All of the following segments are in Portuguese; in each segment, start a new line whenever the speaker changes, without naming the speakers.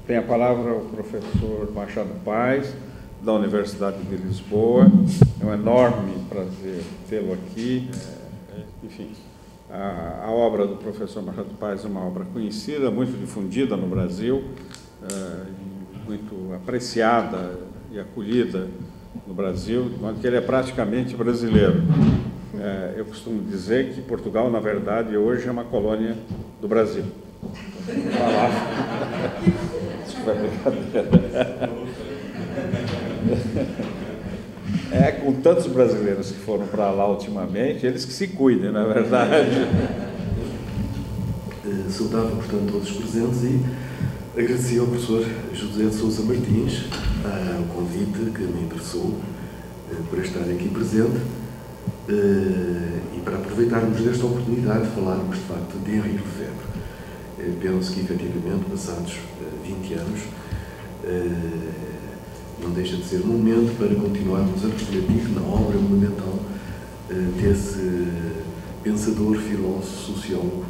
Tem a palavra o professor Machado Paes, da Universidade de Lisboa. É um enorme prazer tê-lo aqui. Enfim, a obra do professor Machado Paes é uma obra conhecida, muito difundida no Brasil, muito apreciada e acolhida no Brasil, de modo que ele é praticamente brasileiro. Eu costumo dizer que Portugal, na verdade, hoje é uma colônia do Brasil. Isso foi brincadeira. Com tantos brasileiros que foram para lá ultimamente, eles que se cuidem, na verdade.
Saudava, portanto, todos os presentes e agradecia ao professor José de Sousa Martins o convite que me interessou para estar aqui presente e para aproveitarmos desta oportunidade de falarmos, de facto, de Henri Lefebvre. Penso que, efetivamente, passados 20 anos, não deixa de ser um momento para continuarmos a refletir na obra monumental desse pensador, filósofo, sociólogo,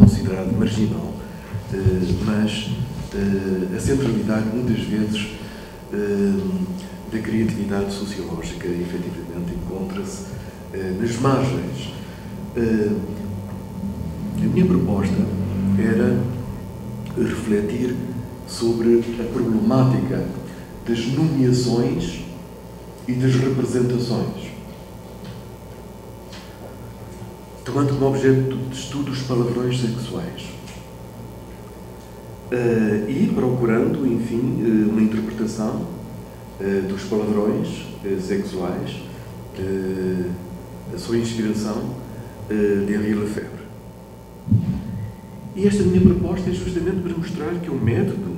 considerado marginal, mas a centralidade, muitas vezes, da criatividade sociológica, efetivamente, encontra-se nas margens. A minha proposta era refletir sobre a problemática das nomeações e das representações, tomando como objeto de estudo os palavrões sexuais e procurando, enfim, uma interpretação dos palavrões sexuais, a sua inspiração de Henri Lefebvre. E esta minha proposta é justamente para mostrar que o método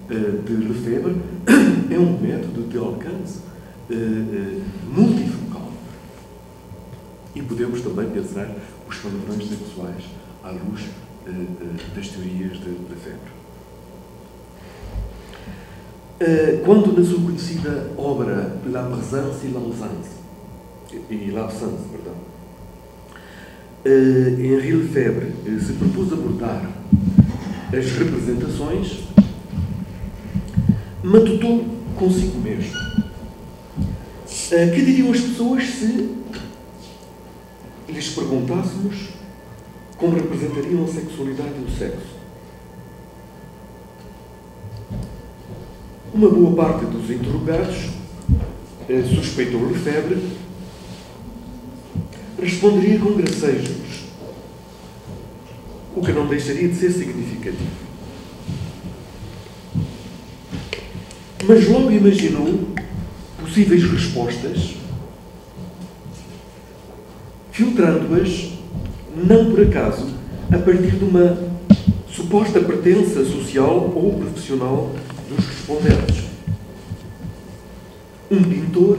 de Lefebvre é um método de alcance multifocal. E podemos também pensar os palavrões sexuais à luz das teorias de Lefebvre. Quando na sua conhecida obra La Présence et l'Absence, Henri Lefebvre se propôs abordar as representações, matutou consigo mesmo. Que diriam as pessoas se lhes perguntássemos como representariam a sexualidade e o sexo? Uma boa parte dos interrogados, suspeitou Lefebvre, responderia com gracejos, o que não deixaria de ser significativo. Mas logo imaginou possíveis respostas, filtrando-as, não por acaso, a partir de uma suposta pertença social ou profissional dos respondentes. Um pintor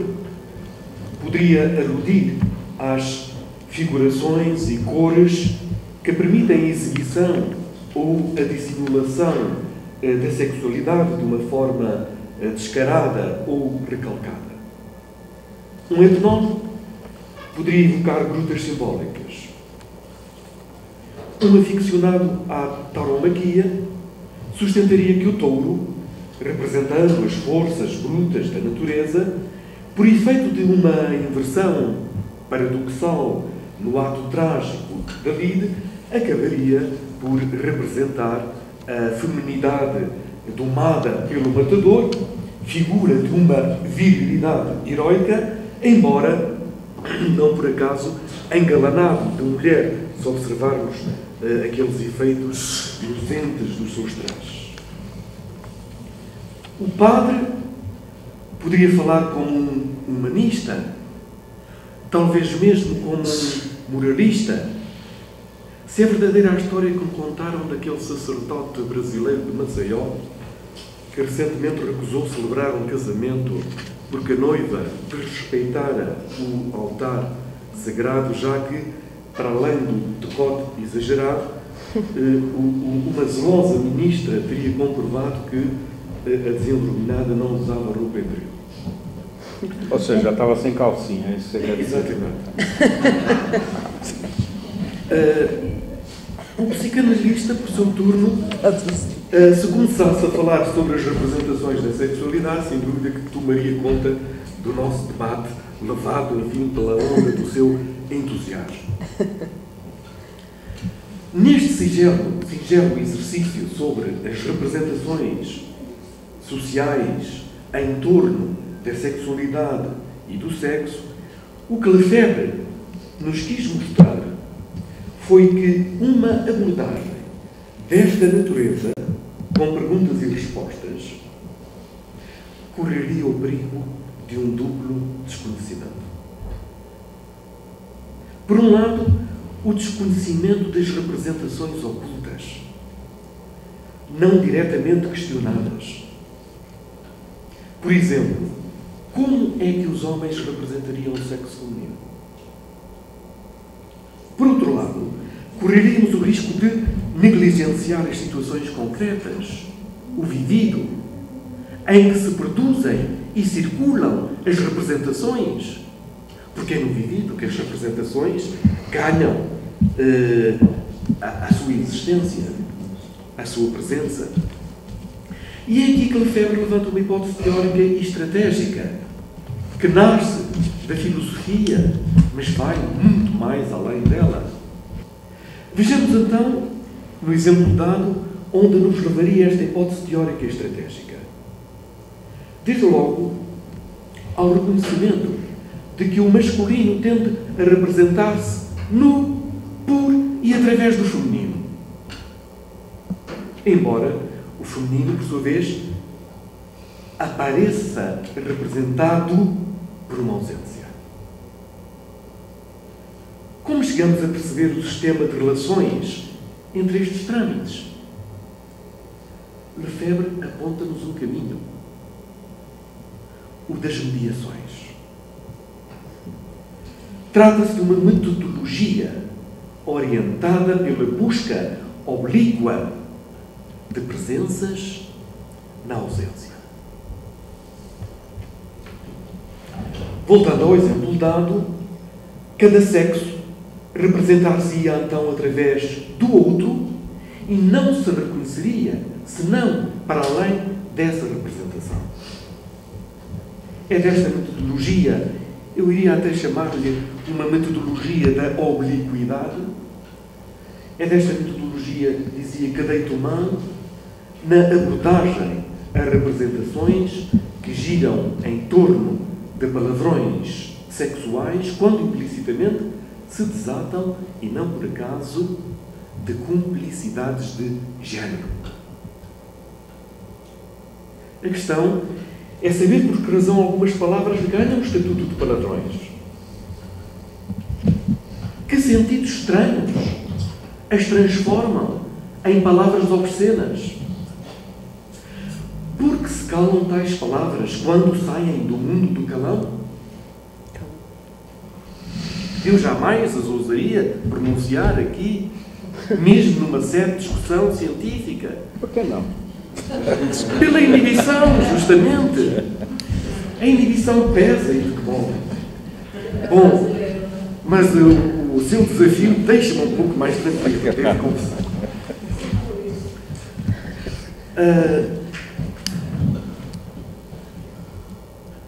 poderia aludir às figurações e cores que permitem a exibição ou a dissimulação da sexualidade de uma forma descarada ou recalcada. Um etnólogo poderia evocar grutas simbólicas. Um aficionado à tauromaquia sustentaria que o touro, representando as forças brutas da natureza, por efeito de uma inversão paradoxal no ato trágico da vida, acabaria por representar a feminidade domada pelo matador, figura de uma virilidade heroica, embora não por acaso engalanado de mulher, se observarmos aqueles efeitos inocentes dos seus trajes. O padre poderia falar como um humanista, talvez mesmo como um moralista, se é verdadeira a história que me contaram daquele sacerdote brasileiro de Maceió, que recentemente recusou celebrar um casamento porque a noiva desrespeitara o altar sagrado, já que, para além do decote exagerado, uma zelosa ministra teria comprovado que a desenluminada não usava roupa interior.
Ou seja, já estava sem calcinha, isso seria.
Exatamente. O psicanalista, por seu turno, se começasse a falar sobre as representações da sexualidade, sem dúvida que tomaria conta do nosso debate, levado, enfim, pela onda do seu entusiasmo. Neste singelo exercício sobre as representações sociais em torno da sexualidade e do sexo, o que Lefebvre nos quis mostrar foi que uma abordagem desta natureza, com perguntas e respostas, correria o perigo de um duplo desconhecimento. Por um lado, o desconhecimento das representações ocultas, não diretamente questionadas. Por exemplo, como é que os homens representariam o sexo feminino? Por outro lado, correríamos o risco de negligenciar as situações concretas, o vivido, em que se produzem e circulam as representações, porque é no vivido que as representações ganham a sua existência, a sua presença. E é aqui que Lefebvre levanta uma hipótese teórica e estratégica, que nasce da filosofia, mas vai muito mais além dela. Vejamos então, no exemplo dado, onde nos levaria esta hipótese teórica e estratégica. Desde logo, ao reconhecimento de que o masculino tende a representar-se no, por e através do feminino. Embora o feminino, por sua vez, apareça representado por uma ausência. Como chegamos a perceber o sistema de relações entre estes trâmites? Lefebvre aponta-nos um caminho, o das mediações. Trata-se de uma metodologia orientada pela busca oblíqua de presenças na ausência. Voltando ao exemplo dado, cada sexo representar-se-ia então através do outro e não se reconheceria senão para além dessa representação. É desta metodologia, eu iria até chamar-lhe uma metodologia da obliquidade. É desta metodologia, dizia Cadet-Thomas, na abordagem a representações que giram em torno de palavrões sexuais, quando implicitamente se desatam, e não por acaso, de cumplicidades de género. A questão é saber por que razão algumas palavras ganham o estatuto de palavrões. Que sentidos estranhos as transformam em palavras obscenas? Por que se calam tais palavras quando saem do mundo do calão? Eu jamais as ousaria pronunciar aqui, mesmo numa certa discussão científica.
Por que não?
Pela inibição, justamente. A inibição pesa e de que bom. Bom, mas o seu desafio deixa-me um pouco mais tranquilo, devo confessar.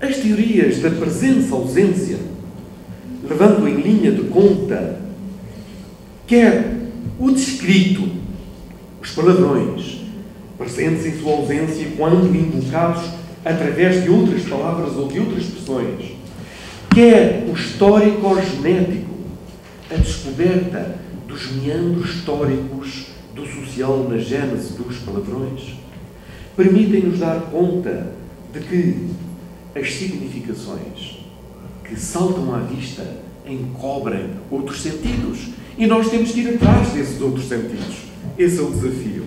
As teorias da presença-ausência, levando em linha de conta quer o descrito, os palavrões, presentes em sua ausência quando invocados através de outras palavras ou de outras expressões, quer o histórico-genético, a descoberta dos meandros históricos do social na gênese dos palavrões, permitem-nos dar conta de que as significações que saltam à vista encobrem outros sentidos e nós temos que ir atrás desses outros sentidos. Esse é o desafio.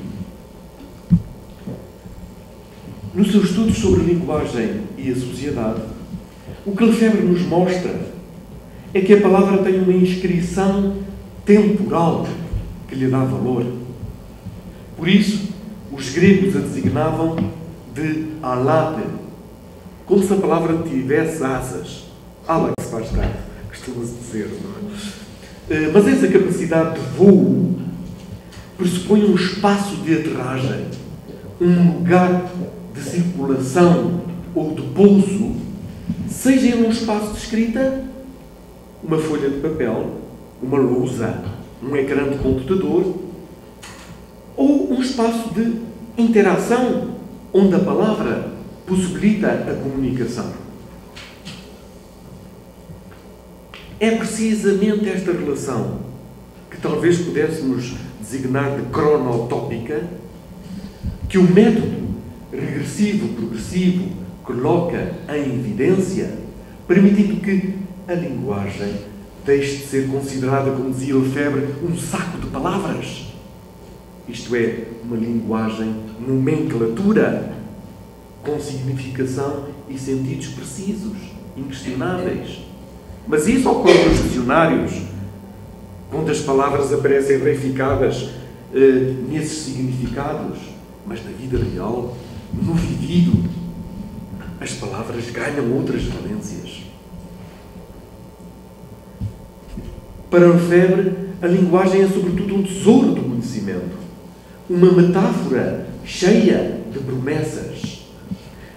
Nos seus estudos sobre a linguagem e a sociedade, o que Lefebvre nos mostra é que a palavra tem uma inscrição temporal que lhe dá valor. Por isso, os gregos a designavam de alate, como se a palavra tivesse asas. Ala que se faz tarde, costuma-se dizer, não é? Mas essa capacidade de voo pressupõe um espaço de aterragem, um lugar de circulação ou de pouso, seja ele um espaço de escrita, uma folha de papel, uma lousa, um ecrã de computador, ou um espaço de interação, onde a palavra possibilita a comunicação. É precisamente esta relação, que talvez pudéssemos designar de cronotópica, que o método regressivo-progressivo coloca em evidência, permitindo que a linguagem deixe de ser considerada, como dizia Lefebvre, um saco de palavras. Isto é, uma linguagem nomenclatura, com significação e sentidos precisos, inquestionáveis. Mas isso ocorre nos dicionários, quando as palavras aparecem reificadas nesses significados. Mas na vida real, no vivido, as palavras ganham outras valências. Para Lefebvre, a linguagem é sobretudo um tesouro do conhecimento, uma metáfora cheia de promessas.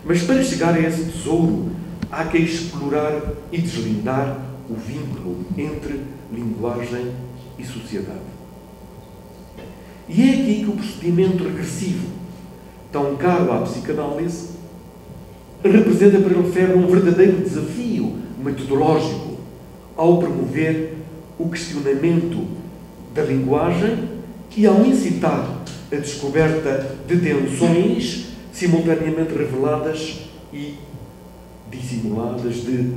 Mas para chegar a esse tesouro, há que explorar e deslindar o vínculo entre linguagem e sociedade. E é aqui que o procedimento regressivo, tão caro à psicanálise, representa para Lefebvre um verdadeiro desafio metodológico ao promover o questionamento da linguagem e ao incitar a descoberta de tensões simultaneamente reveladas e dissimuladas, de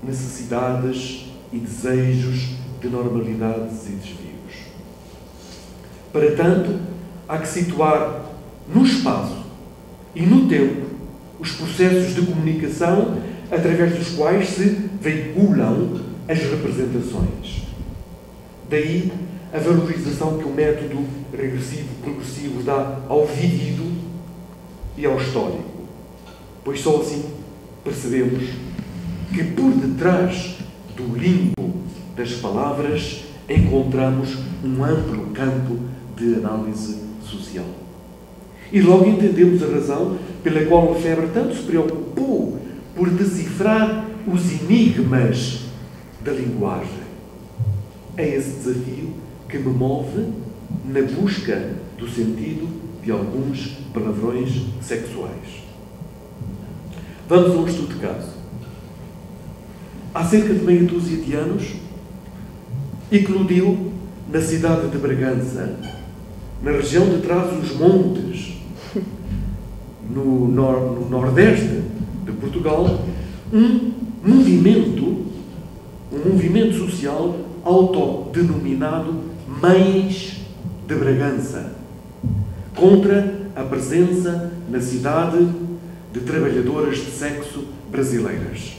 necessidades e desejos, de normalidades e desvios. Para tanto, há que situar no espaço e no tempo os processos de comunicação através dos quais se veiculam as representações. Daí a valorização que o método regressivo-progressivo dá ao vivido e ao histórico, pois só assim percebemos que por detrás do limbo das palavras encontramos um amplo campo de análise social. E logo entendemos a razão pela qual Lefebvre tanto se preocupou por decifrar os enigmas da linguagem. É esse desafio que me move na busca do sentido de alguns palavrões sexuais. Vamos a um estudo de caso. Há cerca de meia dúzia de anos, eclodiu na cidade de Bragança, na região de Trás-os-Montes, no nordeste de Portugal, um movimento social autodenominado Mães de Bragança, contra a presença na cidade de trabalhadoras de sexo brasileiras.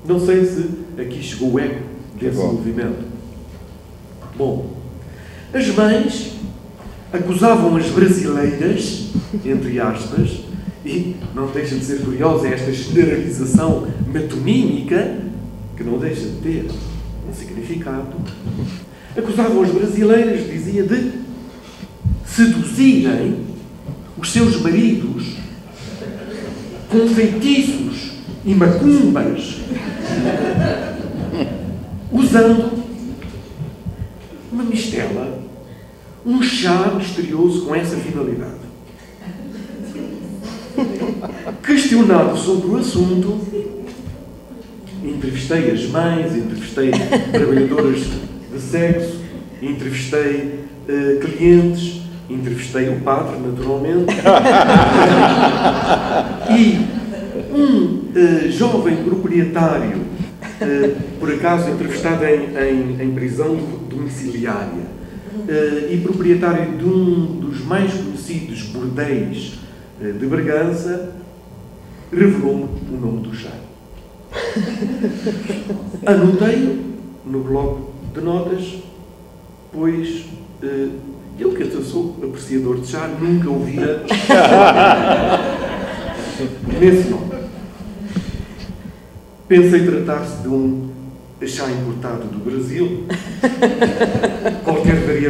Não sei se aqui chegou o eco desse movimento. Bom, as mães acusavam as brasileiras, entre aspas, e não deixa de ser curiosa esta generalização metonímica, que não deixa de ter um significado, acusavam as brasileiras, dizia, de seduzirem os seus maridos com feitiços e macumbas, usando uma mistela, um chá misterioso com essa finalidade. Questionado sobre o assunto, entrevistei as mães, entrevistei trabalhadoras de sexo, entrevistei clientes, entrevistei o padre, naturalmente, e um jovem proprietário, por acaso entrevistado em prisão domiciliária, e proprietário de um dos mais conhecidos bordéis de Bragança, revelou-me o nome do chá. Anotei-o no bloco de notas, pois eu, que até sou apreciador de chá, nunca ouvira nesse nome. Pensei tratar-se de um chá importado do Brasil,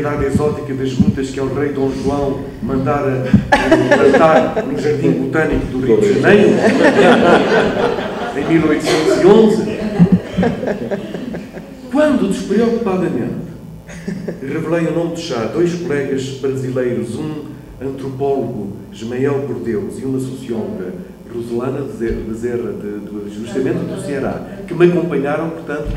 variedade exótica das muitas que é o rei Dom João mandara plantar no Jardim Botânico do Rio de Janeiro, em 1811, quando, despreocupadamente, revelei o nome do chá a dois colegas brasileiros, um antropólogo, Ismael por Deus, e uma socióloga, Roselana Bezerra, justamente do Ceará, que me acompanharam, portanto,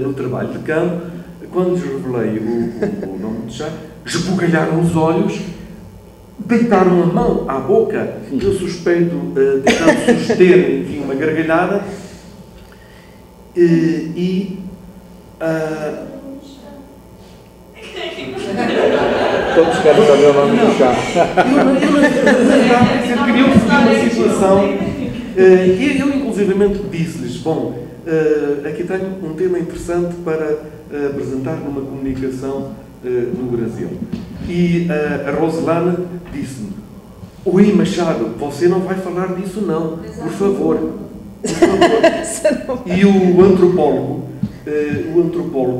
no trabalho de campo. Quando lhes revelei o nome do chá, esbugalharam os olhos, deitaram a mão à boca, eu suspeito, tentando suster, enfim, uma gargalhada,
Todos querem saber o nome do chá.
Eu queria uma situação. Eu, inclusivamente, disse-lhes: bom, aqui tenho um tema interessante para apresentar numa comunicação no Brasil. E a Roselana disse-me: oi, Machado, você não vai falar disso, não, por favor. Por favor. E o antropólogo,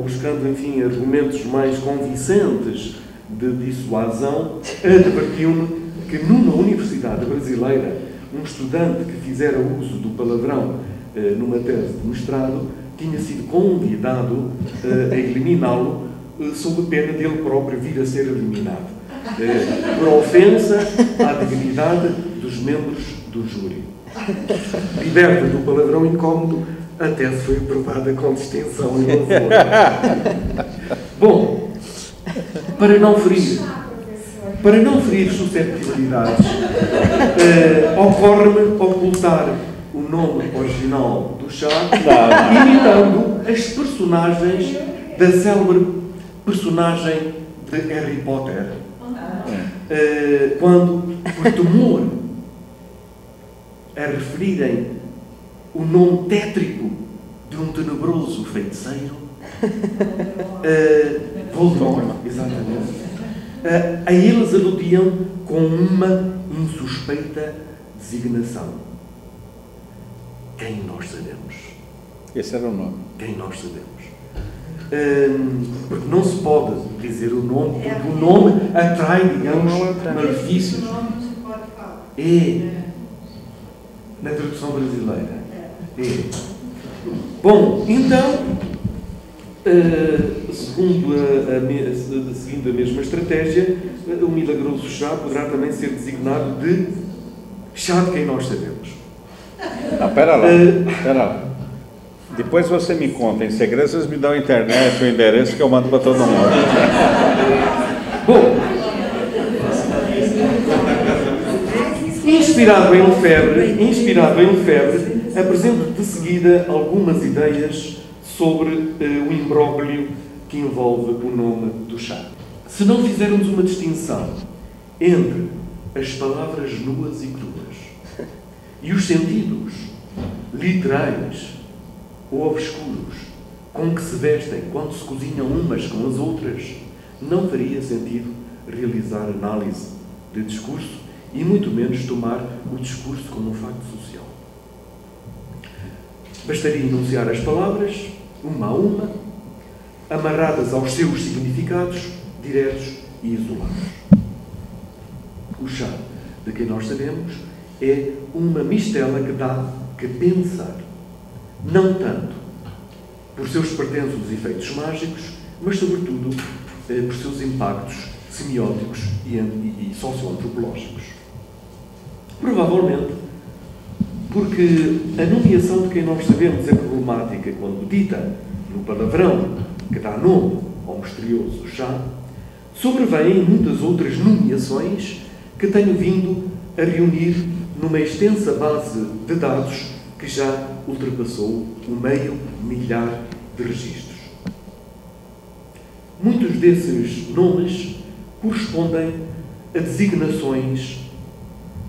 buscando, enfim, argumentos mais convincentes de dissuasão, advertiu-me que numa universidade brasileira, um estudante que fizera uso do palavrão numa tese de mestrado tinha sido convidado a eliminá-lo sob pena de ele próprio vir a ser eliminado, por ofensa à dignidade dos membros do júri. Liberta do palavrão incómodo, a tese foi aprovada com distinção e louvor. Bom, para não ferir susceptibilidades, ocorre-me ocultar o nome original do chá, imitando as personagens da célebre personagem de Harry Potter, quando, por temor a referirem o nome tétrico de um tenebroso feiticeiro, Voldemort, exatamente, a eles aludiam com uma insuspeita designação. Quem nós sabemos?
Esse era o nome.
Quem nós sabemos? Porque não se pode dizer o nome, porque o nome atrai, digamos, malefícios. Na tradução brasileira. Bom, então, seguindo a mesma estratégia, o milagroso chá poderá também ser designado de chá de quem nós sabemos.
Espera lá. Depois você me conta, em segredo vocês me dão a internet, o endereço que eu mando para todo mundo.
Bom, inspirado em um febre, apresento de seguida algumas ideias sobre o imbróglio que envolve o nome do chá. Se não fizermos uma distinção entre as palavras nuas e cruas e os sentidos literais ou obscuros com que se vestem quando se cozinham umas com as outras, não faria sentido realizar análise de discurso e muito menos tomar o discurso como um facto social. Bastaria enunciar as palavras, uma a uma, amarradas aos seus significados, diretos e isolados. O chá de quem nós sabemos é uma mistela que dá que pensar, não tanto por seus pretensos efeitos mágicos, mas sobretudo por seus impactos semióticos e socioantropológicos. Provavelmente porque a nomeação de quem nós sabemos é problemática quando dita no palavrão que dá nome ao misterioso chá, sobrevêm muitas outras nomeações que tenho vindo a reunir numa extensa base de dados que já ultrapassou o 500 milhar de registros. Muitos desses nomes correspondem a designações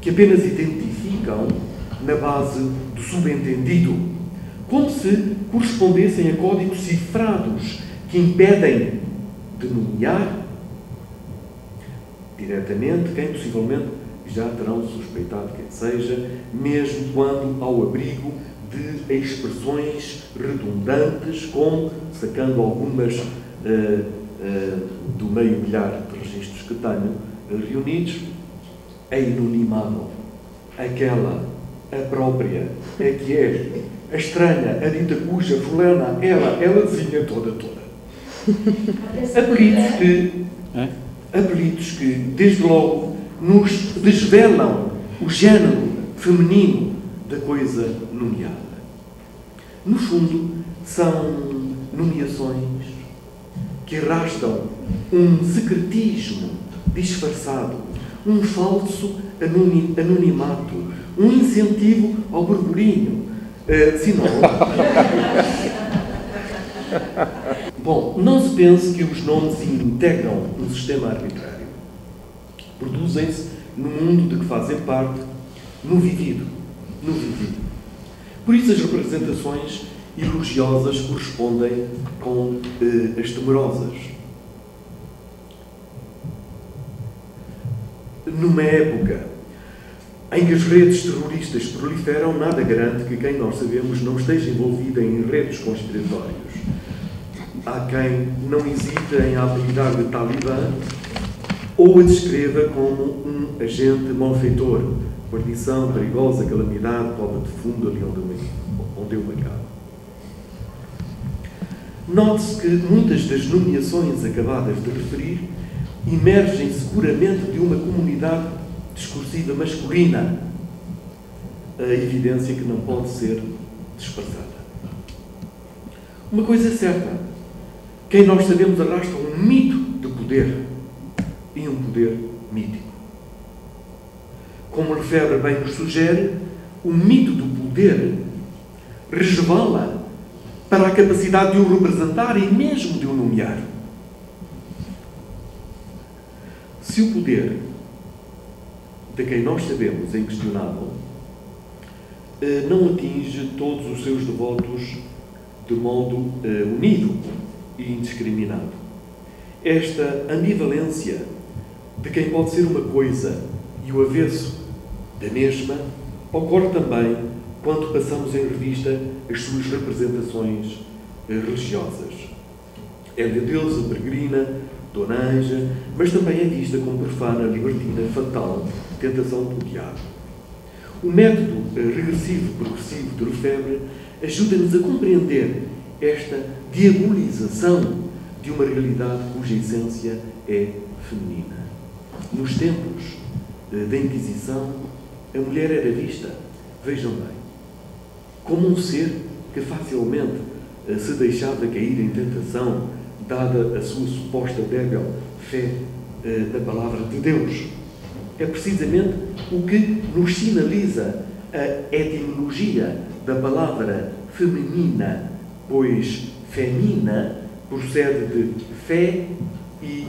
que apenas identificam na base do subentendido, como se correspondessem a códigos cifrados que impedem de nomear diretamente quem possivelmente já terão suspeitado quem seja, mesmo quando ao abrigo de expressões redundantes, como, sacando algumas do meio milhar de registros que tenho reunidos, é inunimável. Aquela, a própria, a que é, a estranha, a dita cuja, fulana, elazinha toda. Apelidos que, desde logo, nos desvelam o género feminino da coisa nomeada. No fundo, são nomeações que arrastam um secretismo disfarçado, um falso anonimato, um incentivo ao burburinho. Bom, não se pense que os nomes integram um sistema arbitrário. Produzem-se no mundo de que fazem parte, no vivido. Por isso as representações elogiosas correspondem com as temerosas. Numa época em que as redes terroristas proliferam, nada garante que quem nós sabemos não esteja envolvido em enredos conspiratórios. Há quem não hesite em a apelidar de Talibã ou a descreva como um agente malfeitor, perdição, perigosa, calamidade, pobre de fundo, ali onde eu me acabo. Note-se que muitas das nomeações acabadas de referir emergem seguramente de uma comunidade discursiva masculina, a evidência que não pode ser desprezada. Uma coisa é certa, quem nós sabemos arrasta um mito de poder, e um poder mítico. Como Lefebvre bem nos sugere, o mito do poder resvala para a capacidade de o representar e mesmo de o nomear. Se o poder de quem nós sabemos é inquestionável, não atinge todos os seus devotos de modo unívoco e indiscriminado. Esta ambivalência de quem pode ser uma coisa e o avesso da mesma ocorre também quando passamos em revista as suas representações religiosas. Ela é deusa peregrina, dona Anja, mas também é vista como profana, libertina, fatal, tentação do diabo. O método regressivo-progressivo de Lefebvre ajuda-nos a compreender esta diabolização de uma realidade cuja essência é feminina. Nos tempos da Inquisição, a mulher era vista, vejam bem, como um ser que facilmente se deixava cair em tentação, dada a sua suposta débil fé na palavra de Deus. É precisamente o que nos sinaliza a etimologia da palavra feminina, pois femina procede de fé e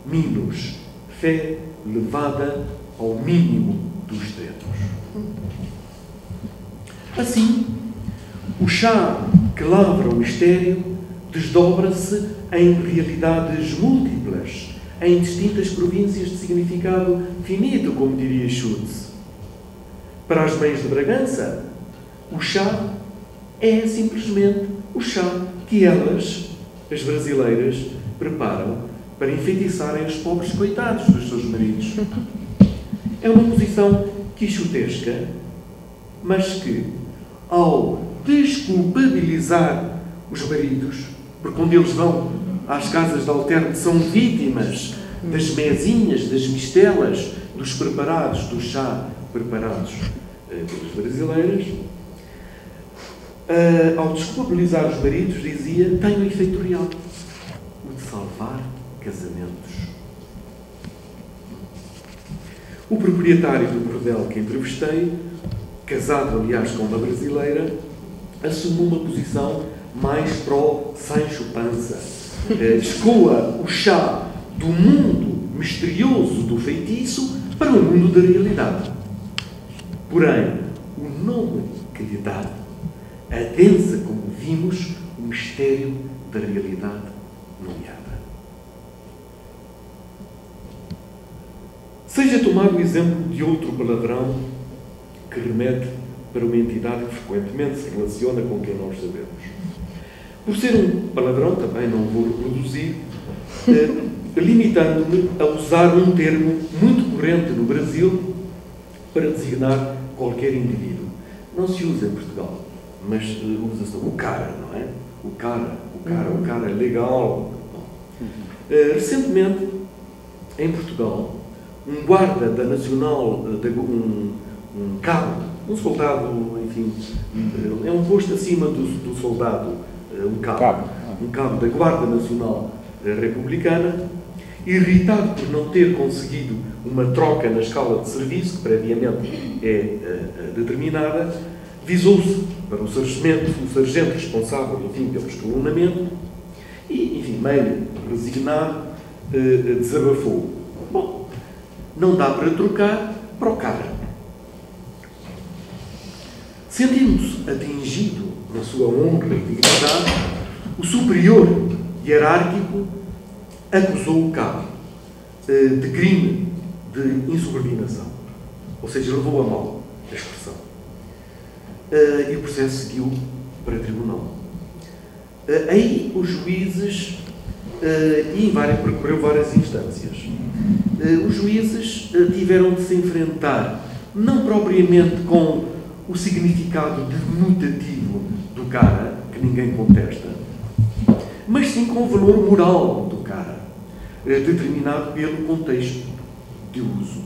minus, fé levada ao mínimo dos extremos. Assim, o chá que lavra o mistério desdobra-se em realidades múltiplas, em distintas províncias de significado finito, como diria Schutz. Para as mães de Bragança, o chá é simplesmente o chá que elas, as brasileiras, preparam para enfeitiçarem os pobres coitados dos seus maridos. É uma posição quixotesca, mas que, ao desculpabilizar os maridos, porque quando eles vão às casas de alterno são vítimas das mesinhas, das mistelas, dos preparados, do chá preparados pelas brasileiras, ao desculpabilizar os maridos, dizia, tem um efeito real, o de salvar casamentos. O proprietário do bordel que entrevistei, casado, aliás, com uma brasileira, assumiu uma posição mais pró-Sancho Panza. Escoa o chá do mundo misterioso do feitiço para o mundo da realidade. Porém, o nome que lhe dá adensa, como vimos, o mistério da realidade nomeada. Seja tomado o exemplo de outro palavrão que remete para uma entidade que frequentemente se relaciona com quem nós sabemos. Por ser um palavrão, também não vou reproduzir, limitando-me a usar um termo muito corrente no Brasil para designar qualquer indivíduo. Não se usa em Portugal, mas usa-se o cara, não é? O cara legal. Recentemente, em Portugal, um guarda da Nacional, um cabo, um soldado, enfim, é um posto acima do soldado, um cabo da Guarda Nacional Republicana, irritado por não ter conseguido uma troca na escala de serviço, que previamente é determinada, visou-se para o sargento responsável, enfim, pelo escalonamento e, enfim, meio resignado, desabafou. Bom, não dá para trocar para o cara. Sentindo-se atingido na sua honra e dignidade, o superior hierárquico acusou o cabo de crime de insubordinação. Ou seja, levou a mal a expressão. E o processo seguiu para tribunal. Aí os juízes, percorreu várias instâncias, os juízes tiveram de se enfrentar, não propriamente com o significado denotativo do cara, que ninguém contesta, mas sim com o valor moral do cara, determinado pelo contexto de uso.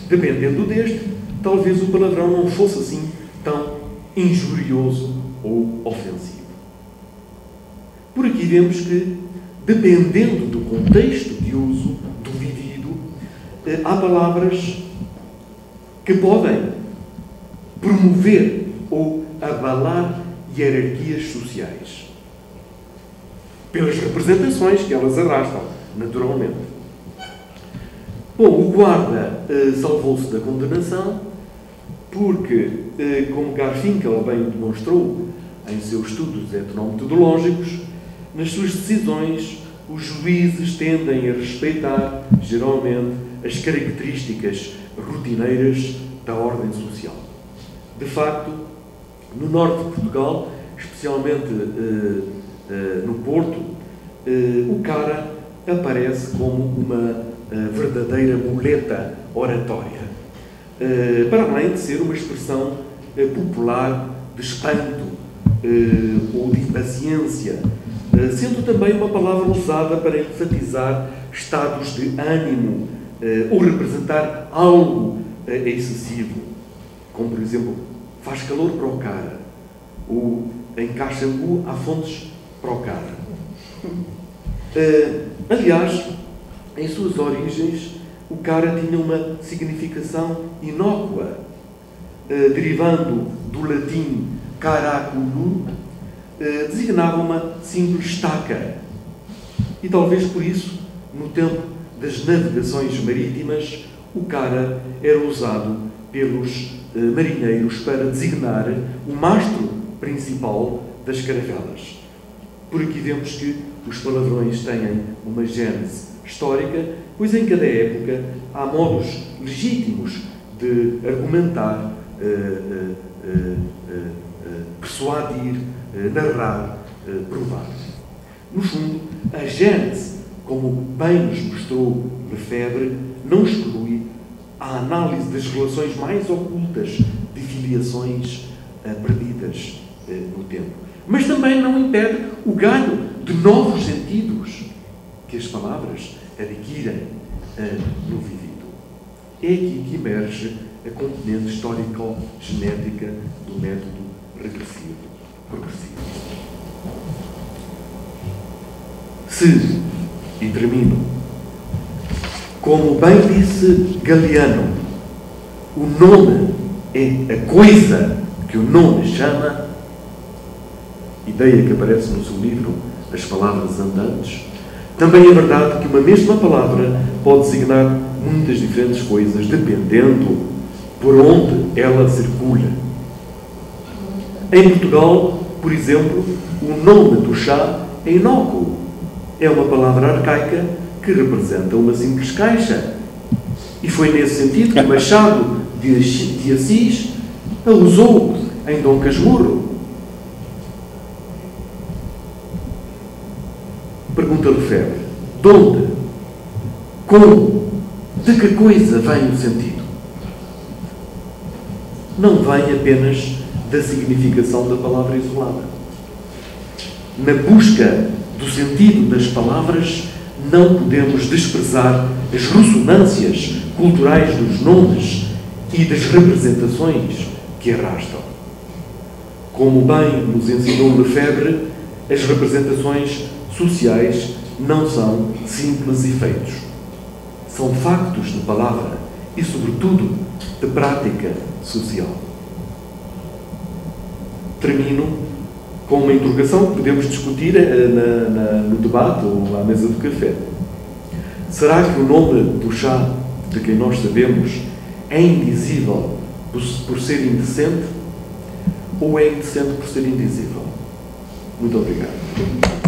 Dependendo deste, talvez o palavrão não fosse assim tão injurioso ou ofensivo. Por aqui vemos que, dependendo do contexto de uso do indivíduo, há palavras que podem promover ou abalar hierarquias sociais, pelas representações que elas arrastam, naturalmente. Bom, o guarda salvou-se da condenação porque, como Garfinkel bem demonstrou em seus estudos etnometodológicos, nas suas decisões os juízes tendem a respeitar, geralmente, as características rotineiras da ordem social. De facto, no norte de Portugal, especialmente no Porto, o cara aparece como uma verdadeira muleta oratória, para além de ser uma expressão popular de espanto ou de impaciência, sendo também uma palavra usada para enfatizar estados de ânimo ou representar algo excessivo, como, por exemplo, faz calor para o cara, ou em Caxambu há fontes para o cara. Aliás, em suas origens, o cara tinha uma significação inócua, derivando do latim caraculum, designava uma simples estaca. E talvez por isso, no tempo das navegações marítimas, o cara era usado pelos marinheiros para designar o mastro principal das caravelas. Por aqui vemos que os palavrões têm uma gênese histórica, pois em cada época há modos legítimos de argumentar, persuadir, narrar, provar. No fundo, a gênese, como bem nos mostrou Lefebvre, não exclui a análise das relações mais ocultas de filiações perdidas no tempo. Mas também não impede o ganho de novos sentidos que as palavras adquirem no vivido. É aqui que emerge a componente histórico-genética do método regressivo-progressivo. Se, e termino, como bem disse Galeano, o nome é a coisa que o nome chama, ideia que aparece no seu livro As Palavras Andantes, também é verdade que uma mesma palavra pode designar muitas diferentes coisas, dependendo por onde ela circula. Em Portugal, por exemplo, o nome do chá é inócuo. É uma palavra arcaica que representa uma simples caixa. E foi nesse sentido que Machado de Assis a usou em Dom Casmurro. Pergunta Lefebvre: de onde? Como? De que coisa vem o sentido? Não vem apenas da significação da palavra isolada. Na busca do sentido das palavras, não podemos desprezar as ressonâncias culturais dos nomes e das representações que arrastam. Como bem nos ensinou Lefebvre, as representações sociais não são simples efeitos. São factos de palavra e, sobretudo, de prática social. Termino com uma interrogação que podemos discutir no debate ou à mesa do café. Será que o nome do chá, de quem nós sabemos, é indizível por ser indecente ou é indecente por ser indizível? Muito obrigado.